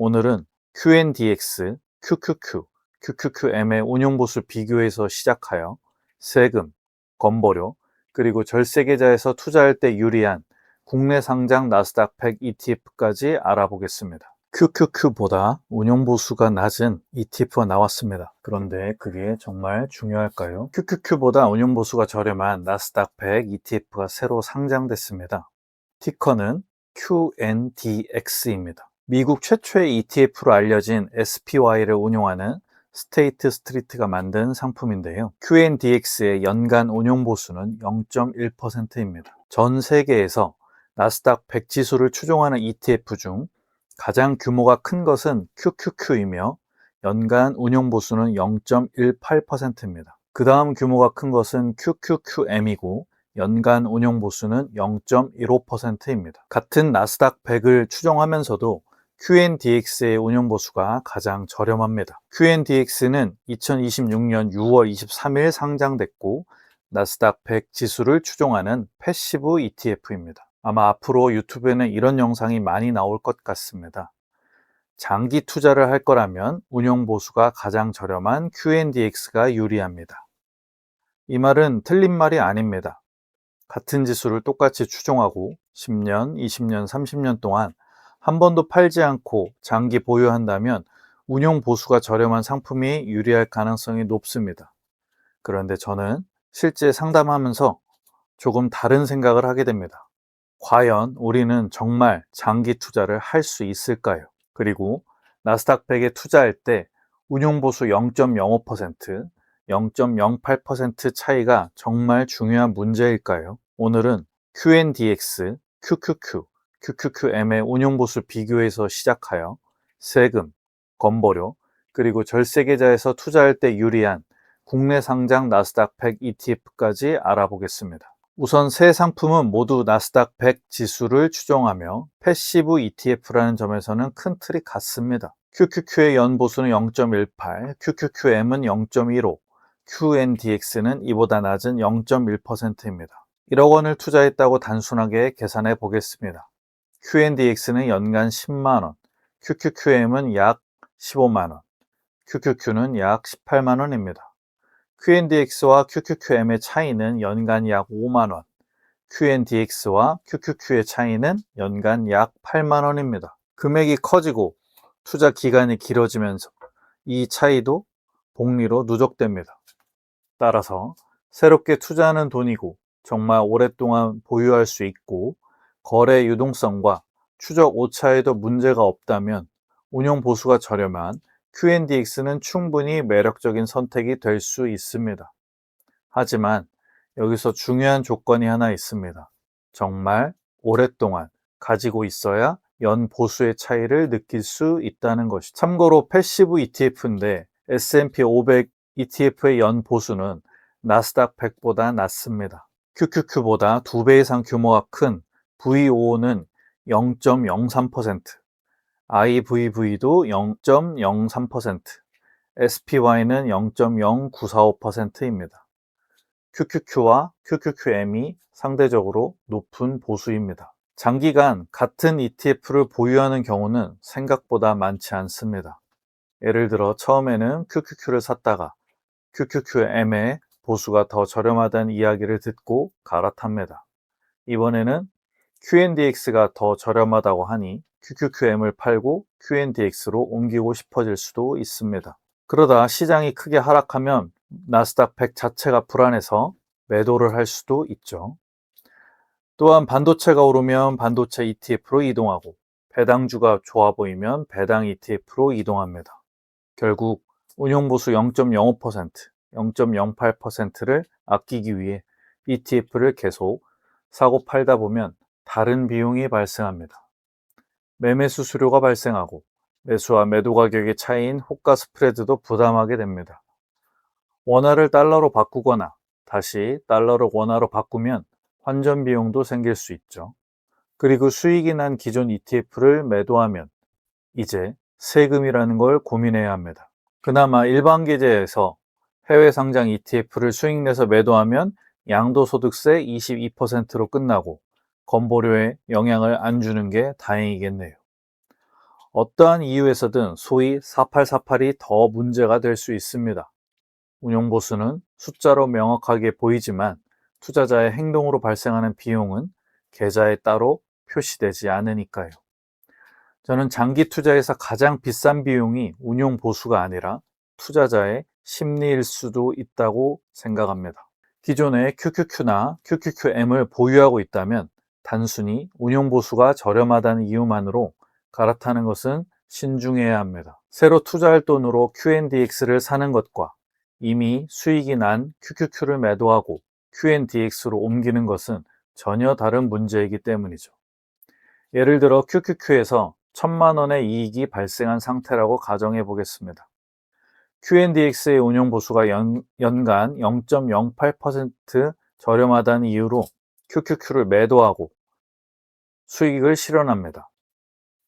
오늘은 QNDX, QQQ, QQQM의 운용보수 비교해서 시작하여 세금, 건보료, 그리고 절세계좌에서 투자할 때 유리한 국내 상장 나스닥 100 ETF까지 알아보겠습니다. QQQ보다 운용보수가 낮은 ETF가 나왔습니다. 그런데 그게 정말 중요할까요? QQQ보다 운용보수가 저렴한 나스닥 100 ETF가 새로 상장됐습니다. 티커는 QNDX입니다. 미국 최초의 ETF로 알려진 SPY를 운용하는 스테이트 스트리트가 만든 상품인데요. QNDX의 연간 운용 보수는 0.1%입니다. 전 세계에서 나스닥 100 지수를 추종하는 ETF 중 가장 규모가 큰 것은 QQQ이며 연간 운용 보수는 0.18%입니다. 그 다음 규모가 큰 것은 QQQM이고 연간 운용 보수는 0.15%입니다. 같은 나스닥 100을 추종하면서도 QNDX의 운용 보수가 가장 저렴합니다. QNDX는 2026년 6월 23일 상장됐고 나스닥 100 지수를 추종하는 패시브 ETF입니다. 아마 앞으로 유튜브에는 이런 영상이 많이 나올 것 같습니다. 장기 투자를 할 거라면 운용 보수가 가장 저렴한 QNDX가 유리합니다. 이 말은 틀린 말이 아닙니다. 같은 지수를 똑같이 추종하고 10년, 20년, 30년 동안 한 번도 팔지 않고 장기 보유한다면 운용 보수가 저렴한 상품이 유리할 가능성이 높습니다. 그런데 저는 실제 상담하면서 조금 다른 생각을 하게 됩니다. 과연 우리는 정말 장기 투자를 할 수 있을까요? 그리고 나스닥 100에 투자할 때 운용 보수 0.05%, 0.08% 차이가 정말 중요한 문제일까요? 오늘은 QNDX, QQQ, QQQM의 운용보수 비교해서 시작하여 세금, 건보료, 그리고 절세계좌에서 투자할 때 유리한 국내 상장 나스닥 100 ETF까지 알아보겠습니다. 우선 세 상품은 모두 나스닥 100 지수를 추종하며 패시브 ETF라는 점에서는 큰 틀이 같습니다. QQQ의 연보수는 0.18, QQQM은 0.15, QNDX는 이보다 낮은 0.1%입니다. 1억 원을 투자했다고 단순하게 계산해 보겠습니다. QNDX는 연간 10만 원, QQQM은 약 15만 원, QQQ는 약 18만 원입니다. QNDX와 QQQM의 차이는 연간 약 5만 원, QNDX와 QQQ의 차이는 연간 약 8만 원입니다. 금액이 커지고 투자 기간이 길어지면서 이 차이도 복리로 누적됩니다. 따라서 새롭게 투자하는 돈이고 정말 오랫동안 보유할 수 있고 거래 유동성과 추적 오차에도 문제가 없다면 운용 보수가 저렴한 QNDX는 충분히 매력적인 선택이 될 수 있습니다. 하지만 여기서 중요한 조건이 하나 있습니다. 정말 오랫동안 가지고 있어야 연 보수의 차이를 느낄 수 있다는 것이죠. 참고로 패시브 ETF인데 S&P 500 ETF의 연 보수는 나스닥 100보다 낮습니다. QQQ보다 2배 이상 규모가 큰 VO는 0.03%, IVV도 0.03%, SPY는 0.0945%입니다. QQQ와 QQQM이 상대적으로 높은 보수입니다. 장기간 같은 ETF를 보유하는 경우는 생각보다 많지 않습니다. 예를 들어 처음에는 QQQ를 샀다가 QQQM의 보수가 더 저렴하다는 이야기를 듣고 갈아탑니다. 이번에는 QNDX가 더 저렴하다고 하니 QQQM을 팔고 QNDX로 옮기고 싶어질 수도 있습니다. 그러다 시장이 크게 하락하면 나스닥 100 자체가 불안해서 매도를 할 수도 있죠. 또한 반도체가 오르면 반도체 ETF로 이동하고 배당주가 좋아 보이면 배당 ETF로 이동합니다. 결국 운용보수 0.05%, 0.08%를 아끼기 위해 ETF를 계속 사고 팔다 보면 다른 비용이 발생합니다. 매매 수수료가 발생하고 매수와 매도 가격의 차이인 호가 스프레드도 부담하게 됩니다. 원화를 달러로 바꾸거나 다시 달러를 원화로 바꾸면 환전 비용도 생길 수 있죠. 그리고 수익이 난 기존 ETF를 매도하면 이제 세금이라는 걸 고민해야 합니다. 그나마 일반 계좌에서 해외 상장 ETF를 수익 내서 매도하면 양도소득세 22%로 끝나고 건보료에 영향을 안 주는 게 다행이겠네요. 어떠한 이유에서든 소위 4848이 더 문제가 될 수 있습니다. 운용보수는 숫자로 명확하게 보이지만 투자자의 행동으로 발생하는 비용은 계좌에 따로 표시되지 않으니까요. 저는 장기 투자에서 가장 비싼 비용이 운용보수가 아니라 투자자의 심리일 수도 있다고 생각합니다. 기존에 QQQ나 QQQM을 보유하고 있다면 단순히 운용보수가 저렴하다는 이유만으로 갈아타는 것은 신중해야 합니다. 새로 투자할 돈으로 QNDX를 사는 것과 이미 수익이 난 QQQ를 매도하고 QNDX로 옮기는 것은 전혀 다른 문제이기 때문이죠. 예를 들어 QQQ에서 1,000만 원의 이익이 발생한 상태라고 가정해 보겠습니다. QNDX의 운용 보수가 연간 0.08% 저렴하다는 이유로 QQQ를 매도하고 수익을 실현합니다.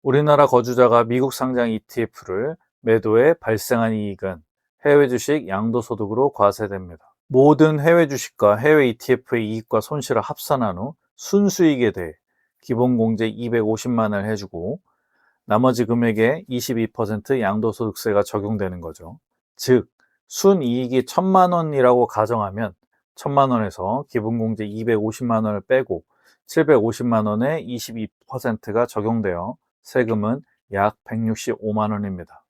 우리나라 거주자가 미국 상장 ETF를 매도해 발생한 이익은 해외 주식 양도소득으로 과세됩니다. 모든 해외 주식과 해외 ETF의 이익과 손실을 합산한 후 순수익에 대해 기본공제 250만 원을 해주고 나머지 금액에 22% 양도소득세가 적용되는 거죠. 즉, 순이익이 1,000만 원이라고 가정하면 1,000만 원에서 기본공제 250만 원을 빼고 750만 원에 22%가 적용되어 세금은 약 165만 원입니다.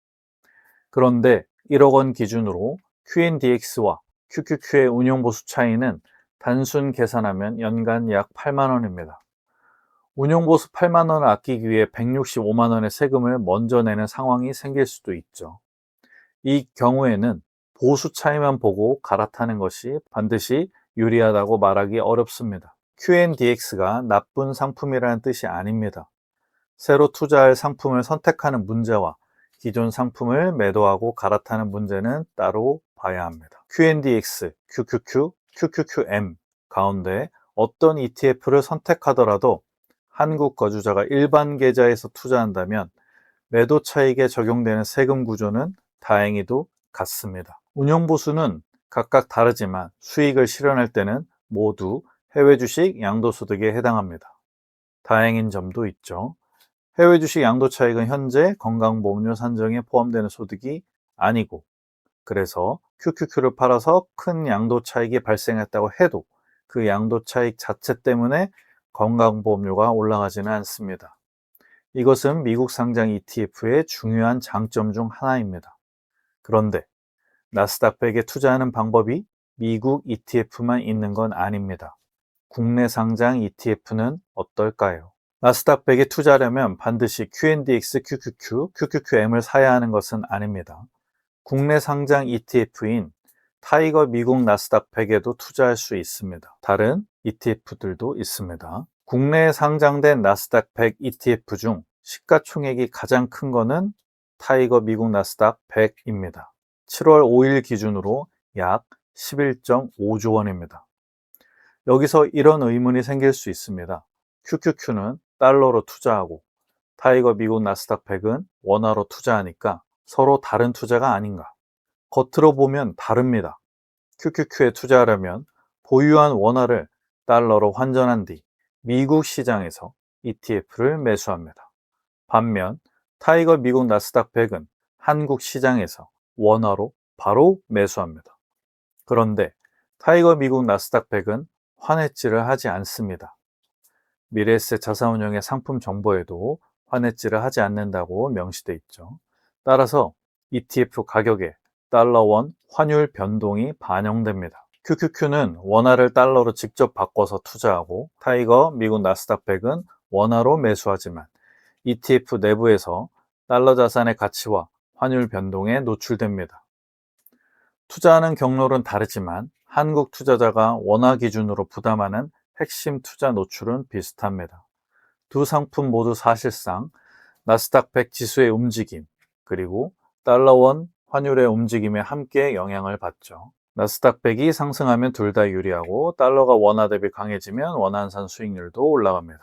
그런데 1억 원 기준으로 QNDX와 QQQ의 운용보수 차이는 단순 계산하면 연간 약 8만 원입니다. 운용보수 8만 원을 아끼기 위해 165만 원의 세금을 먼저 내는 상황이 생길 수도 있죠. 이 경우에는 보수 차이만 보고 갈아타는 것이 반드시 유리하다고 말하기 어렵습니다. QNDX가 나쁜 상품이라는 뜻이 아닙니다. 새로 투자할 상품을 선택하는 문제와 기존 상품을 매도하고 갈아타는 문제는 따로 봐야 합니다. QNDX, QQQ, QQQM 가운데 어떤 ETF를 선택하더라도 한국 거주자가 일반 계좌에서 투자한다면 매도 차익에 적용되는 세금 구조는 다행히도 같습니다. 운용보수는 각각 다르지만 수익을 실현할 때는 모두 해외 주식 양도소득에 해당합니다. 다행인 점도 있죠. 해외 주식 양도 차익은 현재 건강보험료 산정에 포함되는 소득이 아니고, 그래서 QQQ를 팔아서 큰 양도 차익이 발생했다고 해도 그 양도 차익 자체 때문에 건강보험료가 올라가지는 않습니다. 이것은 미국 상장 ETF의 중요한 장점 중 하나입니다. 그런데 나스닥 100에 투자하는 방법이 미국 ETF만 있는 건 아닙니다. 국내 상장 ETF는 어떨까요? 나스닥 100에 투자하려면 반드시 QNDX, QQQ, QQQM을 사야 하는 것은 아닙니다. 국내 상장 ETF인 타이거 미국 나스닥 100에도 투자할 수 있습니다. 다른 ETF들도 있습니다. 국내에 상장된 나스닥 100 ETF 중 시가총액이 가장 큰 거는 타이거 미국 나스닥 100입니다. 7월 5일 기준으로 약 11.5조 원입니다. 여기서 이런 의문이 생길 수 있습니다. QQQ는 달러로 투자하고 타이거 미국 나스닥 100은 원화로 투자하니까 서로 다른 투자가 아닌가? 겉으로 보면 다릅니다. QQQ에 투자하려면 보유한 원화를 달러로 환전한 뒤 미국 시장에서 ETF를 매수합니다. 반면 타이거 미국 나스닥 100은 한국 시장에서 원화로 바로 매수합니다. 그런데 타이거 미국 나스닥 100은 환해지를 하지 않습니다. 미래에셋 자산운용의 상품 정보에도 환해지를 하지 않는다고 명시돼 있죠. 따라서 ETF 가격에 달러원 환율 변동이 반영됩니다. QQQ는 원화를 달러로 직접 바꿔서 투자하고 타이거 미국 나스닥 100은 원화로 매수하지만 ETF 내부에서 달러 자산의 가치와 환율 변동에 노출됩니다. 투자하는 경로는 다르지만 한국 투자자가 원화 기준으로 부담하는 핵심 투자 노출은 비슷합니다. 두 상품 모두 사실상 나스닥 100 지수의 움직임, 그리고 달러원 환율의 움직임에 함께 영향을 받죠. 나스닥 100이 상승하면 둘 다 유리하고 달러가 원화 대비 강해지면 원화환산 수익률도 올라갑니다.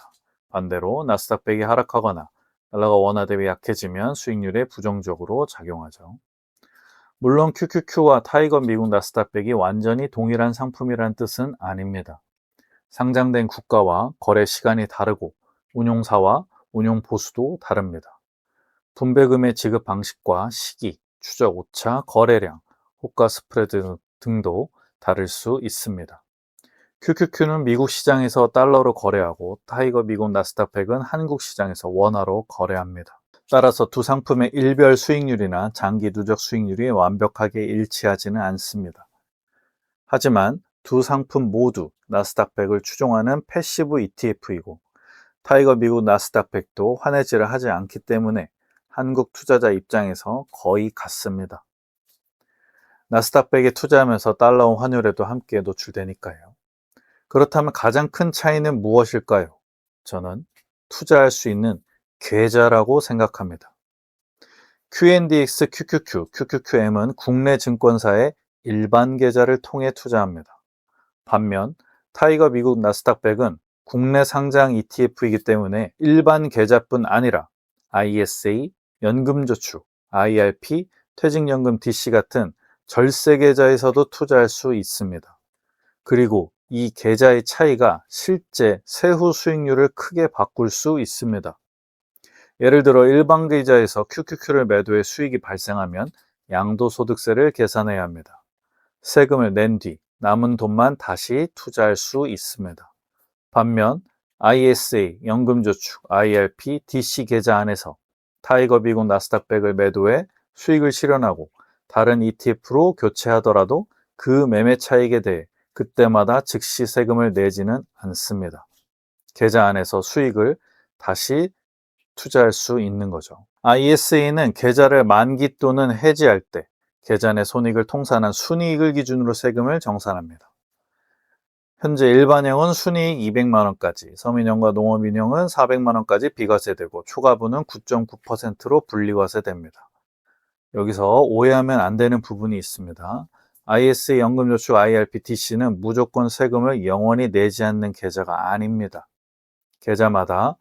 반대로 나스닥 100이 하락하거나 달러가 원화 대비 약해지면 수익률에 부정적으로 작용하죠. 물론 QQQ와 타이거 미국 나스닥 100이 완전히 동일한 상품이라는 뜻은 아닙니다. 상장된 국가와 거래 시간이 다르고 운용사와 운용 보수도 다릅니다. 분배금의 지급 방식과 시기, 추적 오차, 거래량, 호가 스프레드 등도 다를 수 있습니다. QQQ는 미국 시장에서 달러로 거래하고 타이거 미국 나스닥 100은 한국 시장에서 원화로 거래합니다. 따라서 두 상품의 일별 수익률이나 장기 누적 수익률이 완벽하게 일치하지는 않습니다. 하지만 두 상품 모두 나스닥 100을 추종하는 패시브 ETF이고 타이거 미국 나스닥 100도 환해지를 하지 않기 때문에 한국 투자자 입장에서 거의 같습니다. 나스닥 100에 투자하면서 달러와 환율에도 함께 노출되니까요. 그렇다면 가장 큰 차이는 무엇일까요? 저는 투자할 수 있는 계좌라고 생각합니다. QNDX QQQ, QQQM은 국내 증권사의 일반 계좌를 통해 투자합니다. 반면 타이거 미국 나스닥 100은 국내 상장 ETF이기 때문에 일반 계좌뿐 아니라 ISA, 연금저축, IRP, 퇴직연금 DC 같은 절세 계좌에서도 투자할 수 있습니다. 그리고 이 계좌의 차이가 실제 세후 수익률을 크게 바꿀 수 있습니다. 예를 들어 일반 계좌에서 QQQ를 매도해 수익이 발생하면 양도소득세를 계산해야 합니다. 세금을 낸 뒤 남은 돈만 다시 투자할 수 있습니다. 반면 ISA, 연금저축, IRP, DC 계좌 안에서 타이거 미국 나스닥 100을 매도해 수익을 실현하고 다른 ETF로 교체하더라도 그 매매 차익에 대해 그때마다 즉시 세금을 내지는 않습니다. 계좌 안에서 수익을 다시 투자할 수 있는 거죠. ISA는 계좌를 만기 또는 해지할 때 계좌 내 손익을 통산한 순이익을 기준으로 세금을 정산합니다. 현재 일반형은 순이익 200만 원까지, 서민형과 농업인형은 400만 원까지 비과세되고 초과분은 9.9%로 분리과세됩니다. 여기서 오해하면 안 되는 부분이 있습니다. ISA, 연금저축, IRP, DC는 무조건 세금을 영원히 내지 않는 계좌가 아닙니다. 계좌마다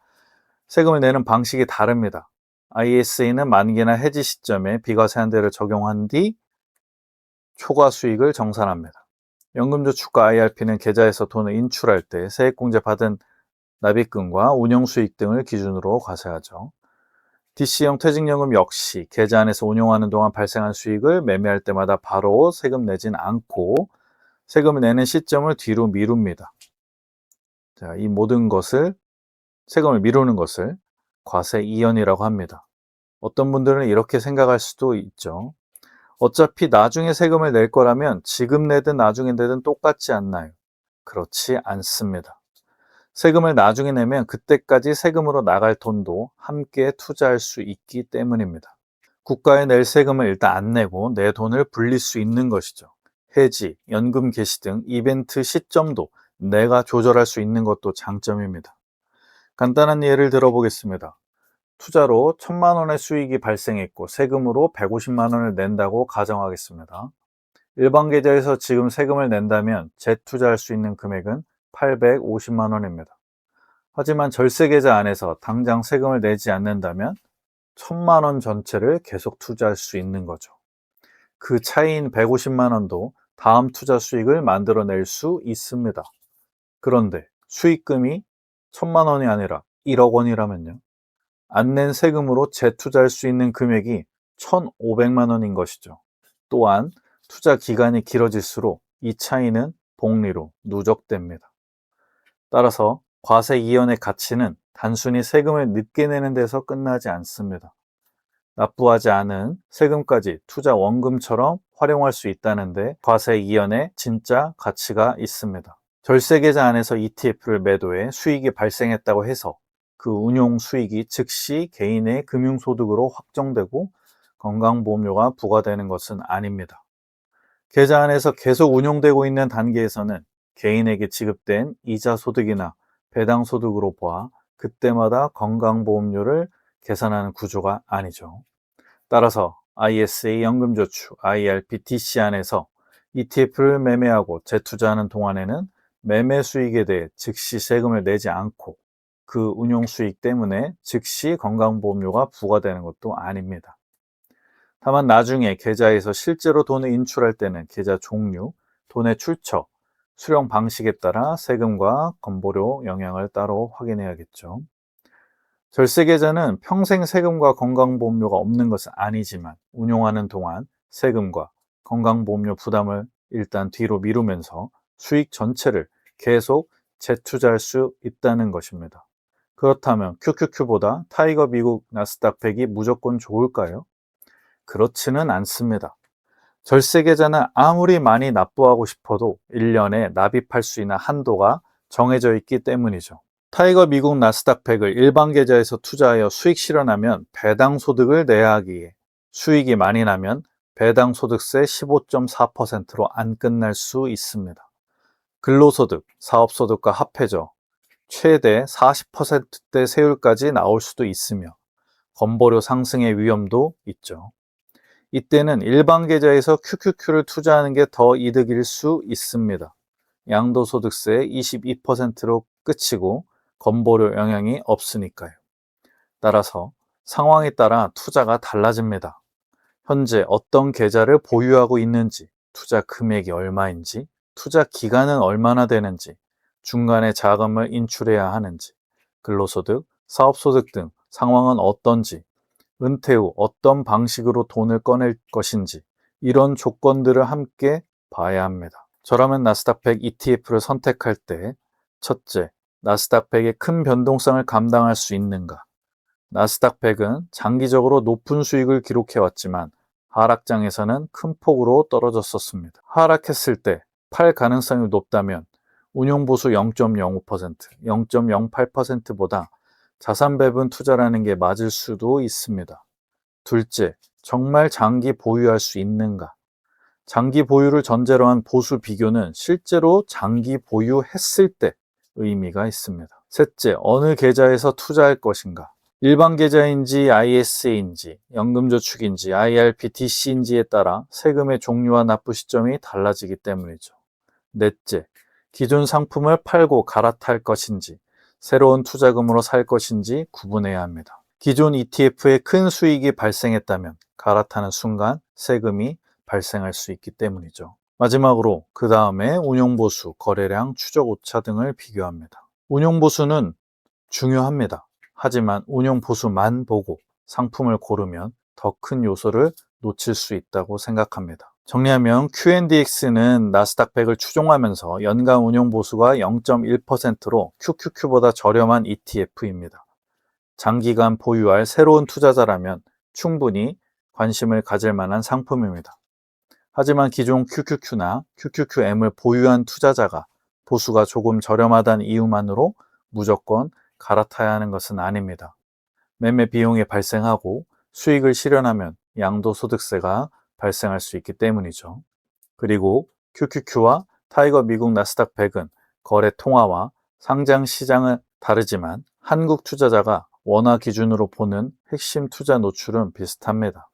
세금을 내는 방식이 다릅니다. ISA는 만기나 해지 시점에 비과세 한대를 적용한 뒤 초과 수익을 정산합니다. 연금저축과 IRP는 계좌에서 돈을 인출할 때 세액공제 받은 납입금과 운용수익 등을 기준으로 과세하죠. DC형 퇴직연금 역시 계좌 안에서 운용하는 동안 발생한 수익을 매매할 때마다 바로 세금 내진 않고 세금을 내는 시점을 뒤로 미룹니다. 자, 이 모든 것을 세금을 미루는 것을 과세 이연이라고 합니다. 어떤 분들은 이렇게 생각할 수도 있죠. 어차피 나중에 세금을 낼 거라면 지금 내든 나중에 내든 똑같지 않나요? 그렇지 않습니다. 세금을 나중에 내면 그때까지 세금으로 나갈 돈도 함께 투자할 수 있기 때문입니다. 국가에 낼 세금을 일단 안 내고 내 돈을 불릴 수 있는 것이죠. 해지, 연금 개시 등 이벤트 시점도 내가 조절할 수 있는 것도 장점입니다. 간단한 예를 들어보겠습니다. 투자로 1,000만 원의 수익이 발생했고 세금으로 150만 원을 낸다고 가정하겠습니다. 일반 계좌에서 지금 세금을 낸다면 재투자할 수 있는 금액은 850만 원입니다. 하지만 절세 계좌 안에서 당장 세금을 내지 않는다면 1,000만 원 전체를 계속 투자할 수 있는 거죠. 그 차이인 150만 원도 다음 투자 수익을 만들어낼 수 있습니다. 그런데 수익금이 1,000만 원이 아니라 1억 원이라면요. 안 낸 세금으로 재투자할 수 있는 금액이 1,500만 원인 것이죠. 또한 투자 기간이 길어질수록 이 차이는 복리로 누적됩니다. 따라서 과세 이연의 가치는 단순히 세금을 늦게 내는 데서 끝나지 않습니다. 납부하지 않은 세금까지 투자 원금처럼 활용할 수 있다는데 과세 이연의 진짜 가치가 있습니다. 절세 계좌 안에서 ETF를 매도해 수익이 발생했다고 해서 그 운용 수익이 즉시 개인의 금융소득으로 확정되고 건강보험료가 부과되는 것은 아닙니다. 계좌 안에서 계속 운용되고 있는 단계에서는 개인에게 지급된 이자 소득이나 배당 소득으로 보아 그때마다 건강보험료를 계산하는 구조가 아니죠. 따라서 ISA, 연금저축, IRP, DC 안에서 ETF를 매매하고 재투자하는 동안에는 매매 수익에 대해 즉시 세금을 내지 않고 그 운용 수익 때문에 즉시 건강보험료가 부과되는 것도 아닙니다. 다만 나중에 계좌에서 실제로 돈을 인출할 때는 계좌 종류, 돈의 출처, 수령 방식에 따라 세금과 건보료 영향을 따로 확인해야겠죠. 절세계좌는 평생 세금과 건강보험료가 없는 것은 아니지만 운용하는 동안 세금과 건강보험료 부담을 일단 뒤로 미루면서 수익 전체를 계속 재투자할 수 있다는 것입니다. 그렇다면 QQQ보다 타이거 미국 나스닥 100이 무조건 좋을까요? 그렇지는 않습니다. 절세계좌는 아무리 많이 납부하고 싶어도 1년에 납입할 수 있는 한도가 정해져 있기 때문이죠. 타이거 미국 나스닥 100을 일반 계좌에서 투자하여 수익 실현하면 배당 소득을 내야 하기에 수익이 많이 나면 배당 소득세 15.4%로 안 끝날 수 있습니다. 근로소득, 사업소득과 합해져 최대 40%대 세율까지 나올 수도 있으며 건보료 상승의 위험도 있죠. 이때는 일반 계좌에서 QQQ를 투자하는 게 더 이득일 수 있습니다. 양도소득세 22%로 끝이고 건보료 영향이 없으니까요. 따라서 상황에 따라 투자가 달라집니다. 현재 어떤 계좌를 보유하고 있는지, 투자 금액이 얼마인지, 투자 기간은 얼마나 되는지, 중간에 자금을 인출해야 하는지, 근로소득, 사업소득 등 상황은 어떤지, 은퇴 후 어떤 방식으로 돈을 꺼낼 것인지 이런 조건들을 함께 봐야 합니다. 저라면 나스닥 100 ETF를 선택할 때 첫째, 나스닥 100의 큰 변동성을 감당할 수 있는가? 나스닥 100은 장기적으로 높은 수익을 기록해왔지만 하락장에서는 큰 폭으로 떨어졌었습니다. 하락했을 때 팔 가능성이 높다면 운용보수 0.05%, 0.08%보다 자산 배분 투자라는 게 맞을 수도 있습니다. 둘째, 정말 장기 보유할 수 있는가? 장기 보유를 전제로 한 보수 비교는 실제로 장기 보유했을 때 의미가 있습니다. 셋째, 어느 계좌에서 투자할 것인가? 일반 계좌인지 ISA인지, 연금저축인지, IRPTC인지에 따라 세금의 종류와 납부 시점이 달라지기 때문이죠. 넷째, 기존 상품을 팔고 갈아탈 것인지, 새로운 투자금으로 살 것인지 구분해야 합니다. 기존 ETF에 큰 수익이 발생했다면 갈아타는 순간 세금이 발생할 수 있기 때문이죠. 마지막으로 그 다음에 운용보수, 거래량, 추적 오차 등을 비교합니다. 운용보수는 중요합니다. 하지만 운용보수만 보고 상품을 고르면 더 큰 요소를 놓칠 수 있다고 생각합니다. 정리하면 QNDX는 나스닥 100을 추종하면서 연간 운용보수가 0.1%로 QQQ보다 저렴한 ETF입니다. 장기간 보유할 새로운 투자자라면 충분히 관심을 가질 만한 상품입니다. 하지만 기존 QQQ나 QQQM을 보유한 투자자가 보수가 조금 저렴하다는 이유만으로 무조건 갈아타야 하는 것은 아닙니다. 매매 비용이 발생하고 수익을 실현하면 양도소득세가 발생할 수 있기 때문이죠. 그리고 QQQ와 타이거 미국 나스닥 100은 거래 통화와 상장 시장은 다르지만 한국 투자자가 원화 기준으로 보는 핵심 투자 노출은 비슷합니다.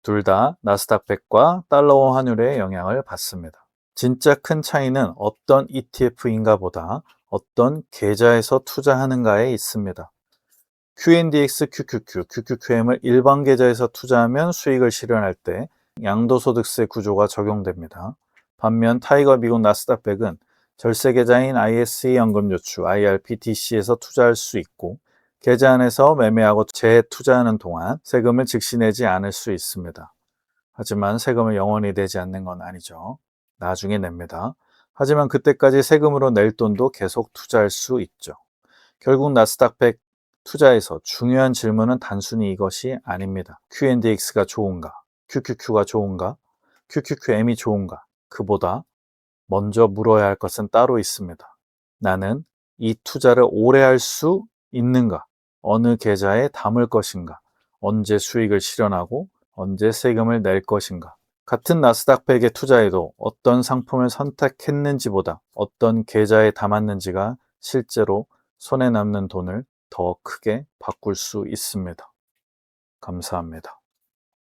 둘 다 나스닥 100과 달러원 환율의 영향을 받습니다. 진짜 큰 차이는 어떤 ETF인가 보다 어떤 계좌에서 투자하는가에 있습니다. QNDX, QQQ, QQQM을 일반 계좌에서 투자하면 수익을 실현할 때 양도소득세 구조가 적용됩니다. 반면 타이거 미국 나스닥 100은 절세 계좌인 ISA 연금저축, IRPTC에서 투자할 수 있고 계좌 안에서 매매하고 재투자하는 동안 세금을 즉시 내지 않을 수 있습니다. 하지만 세금을 영원히 내지 않는 건 아니죠. 나중에 냅니다. 하지만 그때까지 세금으로 낼 돈도 계속 투자할 수 있죠. 결국 나스닥 100 투자에서 중요한 질문은 단순히 이것이 아닙니다. QNDX가 좋은가? QQQ가 좋은가? QQQM이 좋은가? 그보다 먼저 물어야 할 것은 따로 있습니다. 나는 이 투자를 오래 할 수 있는가? 어느 계좌에 담을 것인가? 언제 수익을 실현하고 언제 세금을 낼 것인가? 같은 나스닥 100에 투자해도 어떤 상품을 선택했는지보다 어떤 계좌에 담았는지가 실제로 손에 남는 돈을 더 크게 바꿀 수 있습니다. 감사합니다.